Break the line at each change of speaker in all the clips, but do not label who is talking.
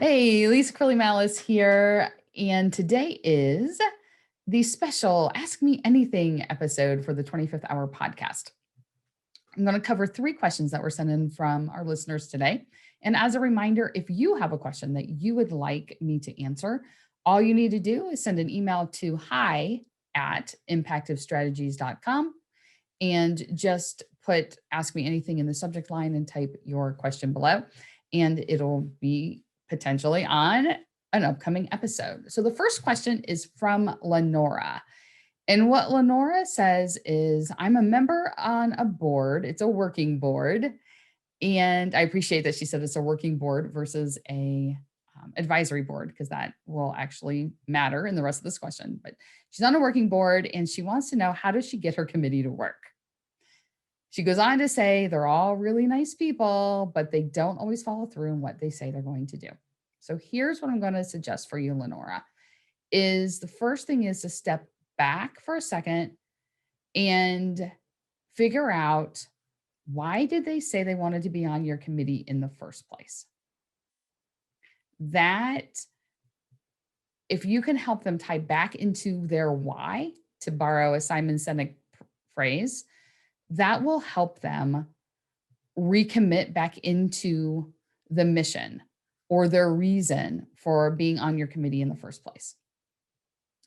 Hey, Lisa Curly Malice here, and today is the special Ask Me Anything episode for the 25th Hour podcast. I'm going to cover 3 questions that were sent in from our listeners today. And as a reminder, if you have a question that you would like me to answer, all you need to do is send an email to hi@impactivestrategies.com and just put Ask Me Anything in the subject line and type your question below, and it'll be potentially on an upcoming episode. So the first question is from Lenora. And what Lenora says is, I'm a member on a board. It's a working board. And I appreciate that she said it's a working board versus a advisory board, because that will actually matter in the rest of this question. But she's on a working board and she wants to know, how does she get her committee to work? She goes on to say they're all really nice people, but they don't always follow through in what they say they're going to do. So here's what I'm going to suggest for you, Lenora, is the first thing is to step back for a second and figure out, why did they say they wanted to be on your committee in the first place? That, if you can help them tie back into their why, to borrow a Simon Sinek phrase, that will help them recommit back into the mission or their reason for being on your committee in the first place.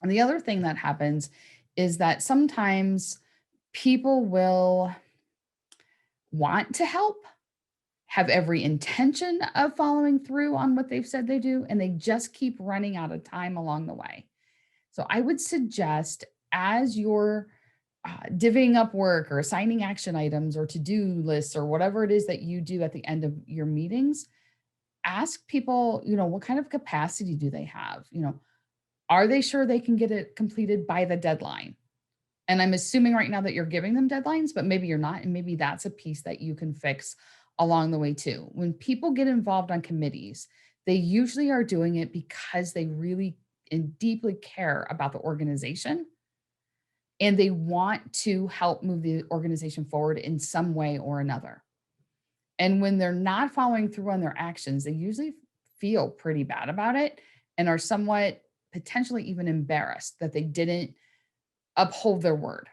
And the other thing that happens is that sometimes people will want to help, have every intention of following through on what they've said they do, and they just keep running out of time along the way. So I would suggest, as you're divvying up work or assigning action items or to-do lists or whatever it is that you do at the end of your meetings, ask people, what kind of capacity do they have? Are they sure they can get it completed by the deadline? And I'm assuming right now that you're giving them deadlines, but maybe you're not. And maybe that's a piece that you can fix along the way too. When people get involved on committees, they usually are doing it because they really and deeply care about the organization, and they want to help move the organization forward in some way or another. And when they're not following through on their actions, they usually feel pretty bad about it and are somewhat potentially even embarrassed that they didn't uphold their word.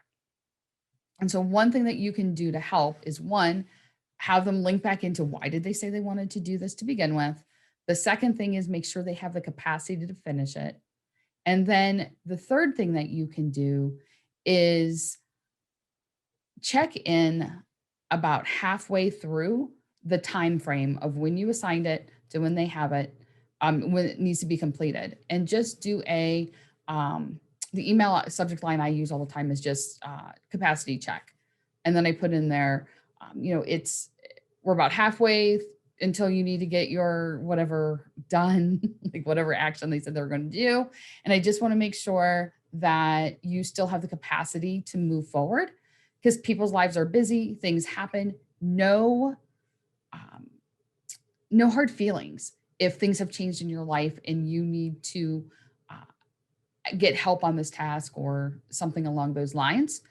And so one thing that you can do to help is, one, have them link back into, why did they say they wanted to do this to begin with? The second thing is, make sure they have the capacity to finish it. And then the third thing that you can do is check in about halfway through the time frame of when you assigned it to when they have it, when it needs to be completed, and just do the email subject line I use all the time is just capacity check. And then I put in there, we're about halfway until you need to get your whatever done, like whatever action they said they were going to do. And I just want to make sure that you still have the capacity to move forward, because people's lives are busy, things happen. No hard feelings if things have changed in your life and you need to get help on this task or something along those lines.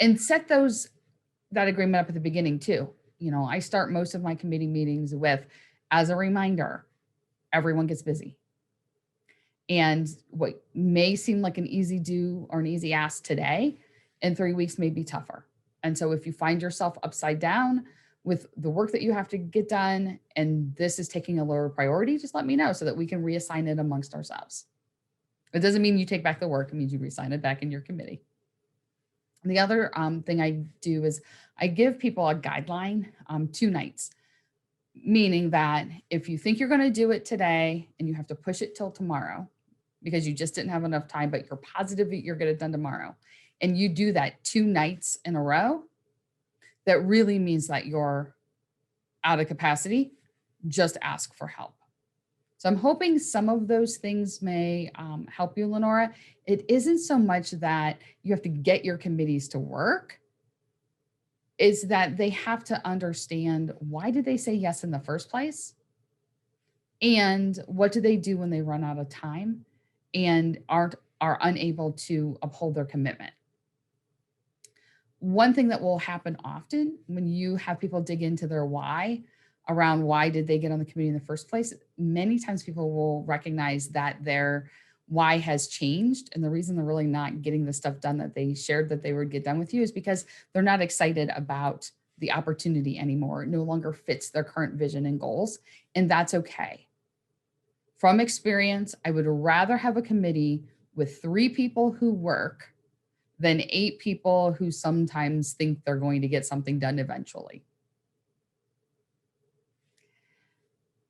And set that agreement up at the beginning too. I start most of my committee meetings with, as a reminder, everyone gets busy. And what may seem like an easy do or an easy ask today, in 3 weeks may be tougher. And so if you find yourself upside down with the work that you have to get done, and this is taking a lower priority, just let me know so that we can reassign it amongst ourselves. It doesn't mean you take back the work. It means you reassign it back in your committee. The other thing I do is I give people a guideline, 2 nights, meaning that if you think you're going to do it today and you have to push it till tomorrow because you just didn't have enough time, but you're positive that you're going to get it done tomorrow, and you do that 2 nights in a row, that really means that you're out of capacity. Just ask for help. So I'm hoping some of those things may help you, Lenora. It isn't so much that you have to get your committees to work. It's that they have to understand, why did they say yes in the first place? And what do they do when they run out of time and are unable to uphold their commitment? One thing that will happen often when you have people dig into their why around why did they get on the committee in the first place, many times people will recognize that their why has changed. And the reason they're really not getting the stuff done that they shared that they would get done with you is because they're not excited about the opportunity anymore. It no longer fits their current vision and goals. And that's okay. From experience, I would rather have a committee with 3 people who work than 8 people who sometimes think they're going to get something done eventually.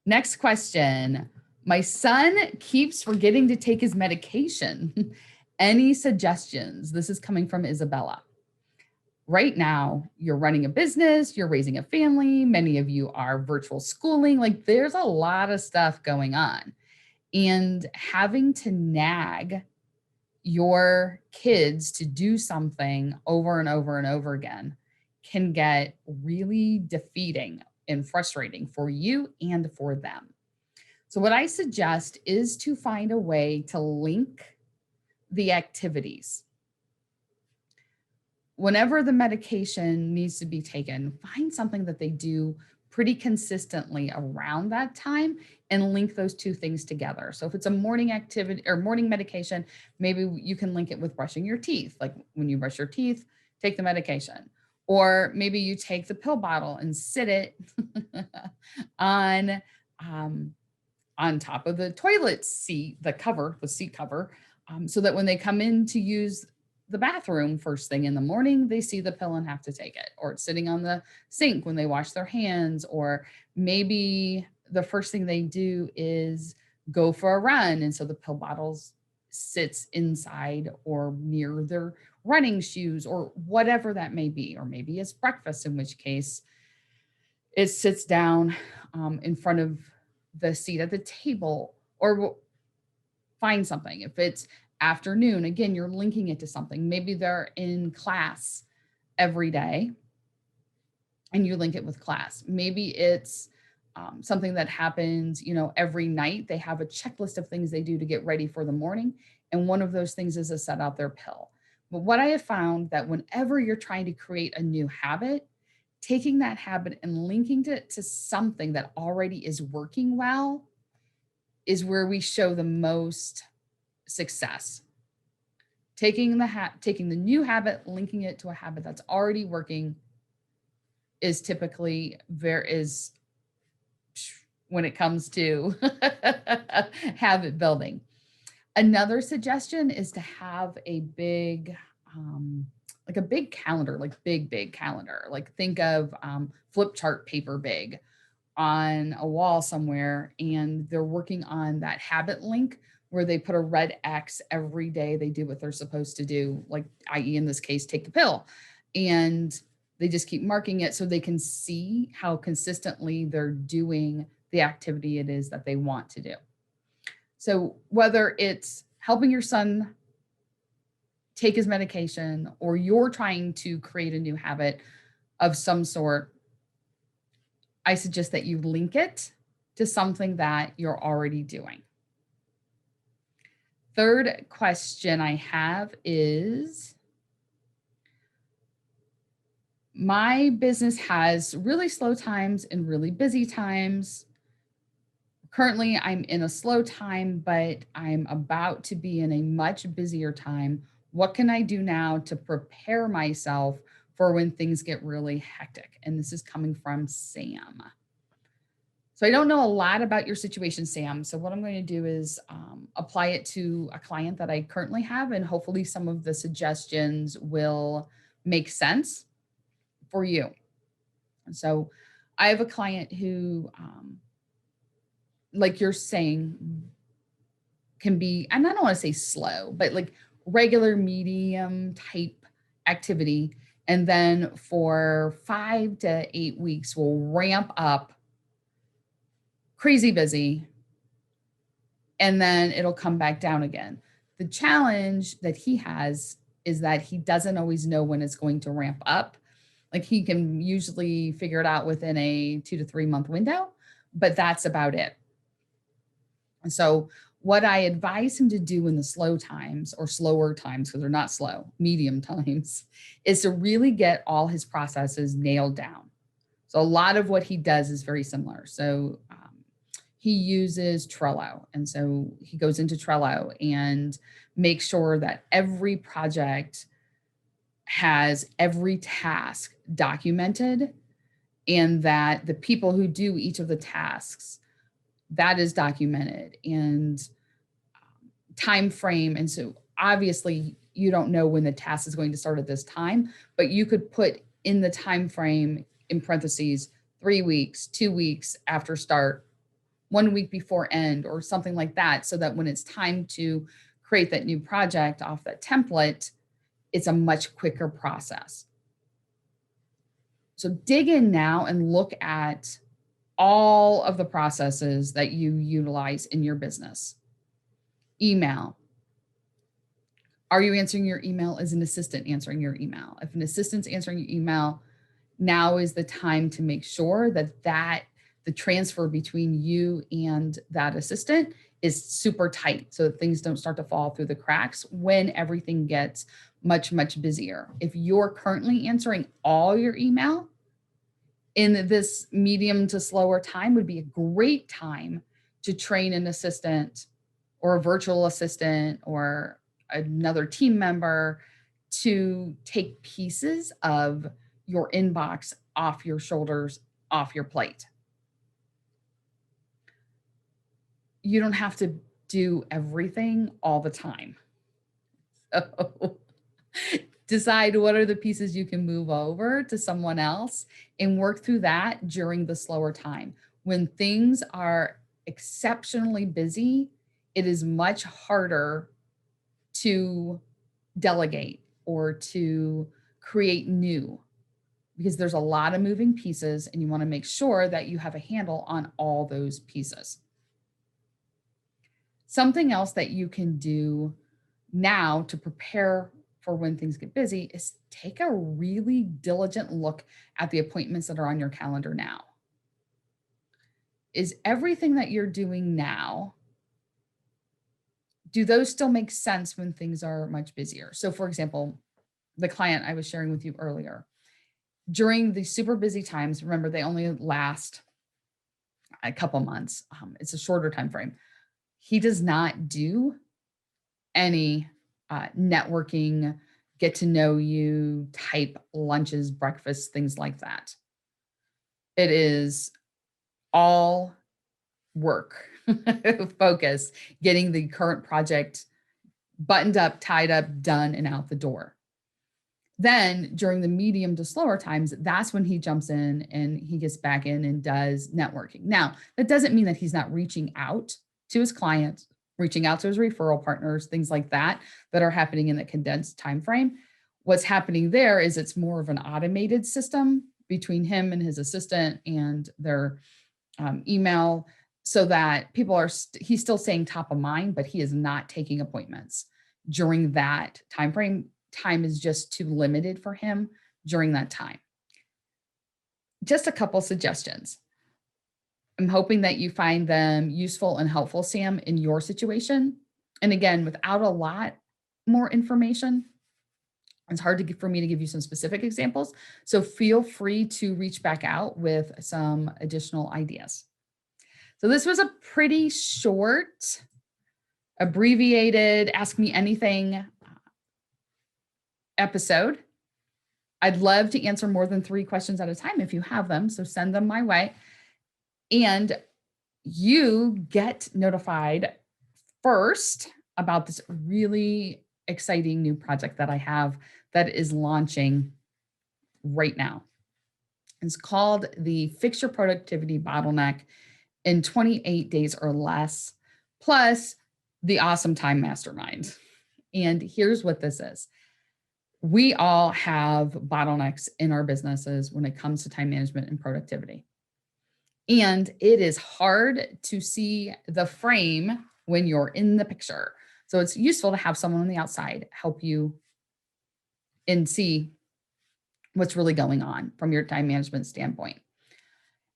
Next question. My son keeps forgetting to take his medication. Any suggestions? This is coming from Isabella. Right now, you're running a business, you're raising a family, many of you are virtual schooling. Like, there's a lot of stuff going on. And having to nag your kids to do something over and over and over again can get really defeating and frustrating for you and for them. So what I suggest is to find a way to link the activities. Whenever the medication needs to be taken, find something that they do pretty consistently around that time and link those 2 things together. So if it's a morning activity or morning medication, maybe you can link it with brushing your teeth. Like when you brush your teeth, take the medication. Or maybe you take the pill bottle and sit it on top of the toilet seat, the seat cover, so that when they come in to use the bathroom first thing in the morning, they see the pill and have to take it, or it's sitting on the sink when they wash their hands, or maybe the first thing they do is go for a run. And so the pill bottles sits inside or near their running shoes or whatever that may be. Or maybe it's breakfast, in which case it sits down in front of the seat at the table, or find something. If it's afternoon, again, you're linking it to something. Maybe they're in class every day and you link it with class. Maybe it's something that happens, every night. They have a checklist of things they do to get ready for the morning. And one of those things is to set out their pill. But what I have found that whenever you're trying to create a new habit, taking that habit and linking it to something that already is working well is where we show the most success. Taking the new habit, linking it to a habit that's already working is typically when it comes to habit building. Another suggestion is to have a big, like a big calendar, like big calendar. Like think of flip chart paper big on a wall somewhere, and they're working on that habit link where they put a red X every day they do what they're supposed to do, like i.e. in this case, take the pill. And they just keep marking it so they can see how consistently they're doing the activity it is that they want to do. So whether it's helping your son take his medication or you're trying to create a new habit of some sort, I suggest that you link it to something that you're already doing. Third question I have is, my business has really slow times and really busy times. Currently, I'm in a slow time, but I'm about to be in a much busier time. What can I do now to prepare myself for when things get really hectic? And this is coming from Sam. So I don't know a lot about your situation, Sam. So what I'm going to do is apply it to a client that I currently have, and hopefully some of the suggestions will make sense for you. And so I have a client who, like you're saying, can be, and I don't want to say slow, but like regular medium type activity. And then for 5 to 8 weeks, will ramp up crazy busy, and then it'll come back down again. The challenge that he has is that he doesn't always know when it's going to ramp up. Like he can usually figure it out within a 2 to 3 month window, but that's about it. And so what I advise him to do in the slow times, or slower times, because they're not slow, medium times, is to really get all his processes nailed down. So a lot of what he does is very similar. So he uses Trello. And so he goes into Trello and makes sure that every project has every task documented, and that the people who do each of the tasks, that is documented, and time frame. And so obviously you don't know when the task is going to start at this time, but you could put in the time frame in parentheses 3 weeks, 2 weeks after start, 1 week before end, or something like that, so that when it's time to create that new project off that template, it's a much quicker process. So dig in now and look at all of the processes that you utilize in your business. Email. Are you answering your email? Is an assistant answering your email? If an assistant's answering your email, now is the time to make sure that the transfer between you and that assistant is super tight, so that things don't start to fall through the cracks when everything gets much, much busier. If you're currently answering all your email in this medium to slower time, would be a great time to train an assistant or a virtual assistant or another team member to take pieces of your inbox off your shoulders, off your plate. You don't have to do everything all the time. So decide what are the pieces you can move over to someone else and work through that during the slower time. When things are exceptionally busy, it is much harder to delegate or to create new, because there's a lot of moving pieces and you want to make sure that you have a handle on all those pieces. Something else that you can do now to prepare for when things get busy is take a really diligent look at the appointments that are on your calendar now. Is everything that you're doing now, do those still make sense when things are much busier? So for example, the client I was sharing with you earlier, during the super busy times, remember they only last a couple months. It's a shorter time frame. He does not do any networking, get to know you type lunches, breakfasts, things like that. It is all work, focus, getting the current project buttoned up, tied up, done, and out the door. Then during the medium to slower times, that's when he jumps in and he gets back in and does networking. Now, that doesn't mean that he's not reaching out to his clients, reaching out to his referral partners, things like that, that are happening in the condensed time frame. What's happening there is it's more of an automated system between him and his assistant and their email, so that people are, he's still staying top of mind, but he is not taking appointments during that time frame. Time is just too limited for him during that time. Just a couple suggestions. I'm hoping that you find them useful and helpful, Sam, in your situation. And again, without a lot more information, it's hard for me to give you some specific examples. So feel free to reach back out with some additional ideas. So this was a pretty short, abbreviated, ask me anything episode. I'd love to answer more than 3 questions at a time if you have them. So send them my way. And you get notified first about this really exciting new project that I have that is launching right now. It's called the Fix Your Productivity Bottleneck in 28 days or less, plus the Awesome Time Mastermind. And here's what this is. We all have bottlenecks in our businesses when it comes to time management and productivity. And it is hard to see the frame when you're in the picture. So it's useful to have someone on the outside help you and see what's really going on from your time management standpoint.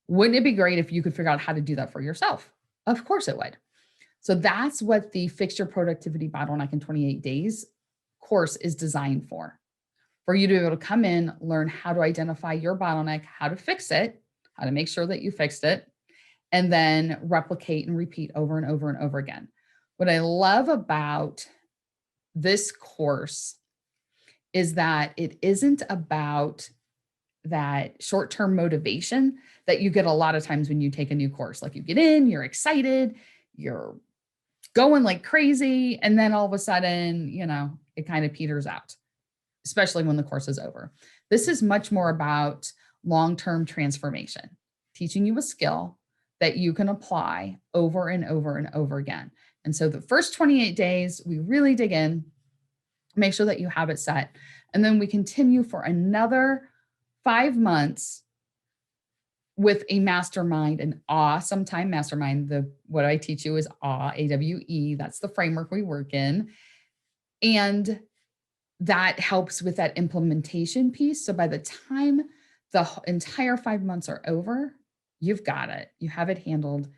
Wouldn't it be great if you could figure out how to do that for yourself? Of course it would. So that's what the Fix Your Productivity Bottleneck in 28 Days course is designed for you to be able to come in, learn how to identify your bottleneck, how to fix it, how to make sure that you fixed it, and then replicate and repeat over and over and over again. What I love about this course is that it isn't about that short-term motivation that you get a lot of times when you take a new course. Like you get in, you're excited, you're going like crazy, and then all of a sudden, it kind of peters out, especially when the course is over. This is much more about long-term transformation, teaching you a skill that you can apply over and over and over again. And so the first 28 days, we really dig in, make sure that you have it set. And then we continue for another 5 months with a mastermind, an awesome time mastermind. What I teach you is AWE. That's the framework we work in. And that helps with that implementation piece. So by the time the entire 5 months are over, you've got it. You have it handled.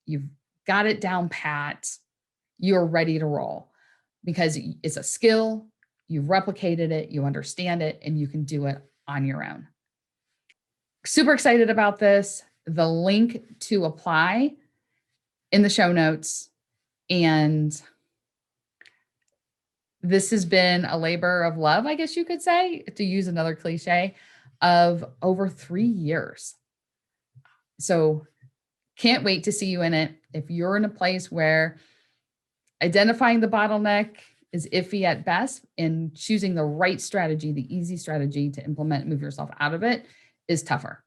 You've got it down pat. You're ready to roll because it's a skill. You've replicated it. You understand it, and you can do it on your own. Super excited about this. The link to apply in the show notes. And this has been a labor of love, I guess you could say, to use another cliche, of over 3 years. So can't wait to see you in it. If you're in a place where identifying the bottleneck is iffy at best and choosing the right strategy, the easy strategy to implement and move yourself out of it is tougher.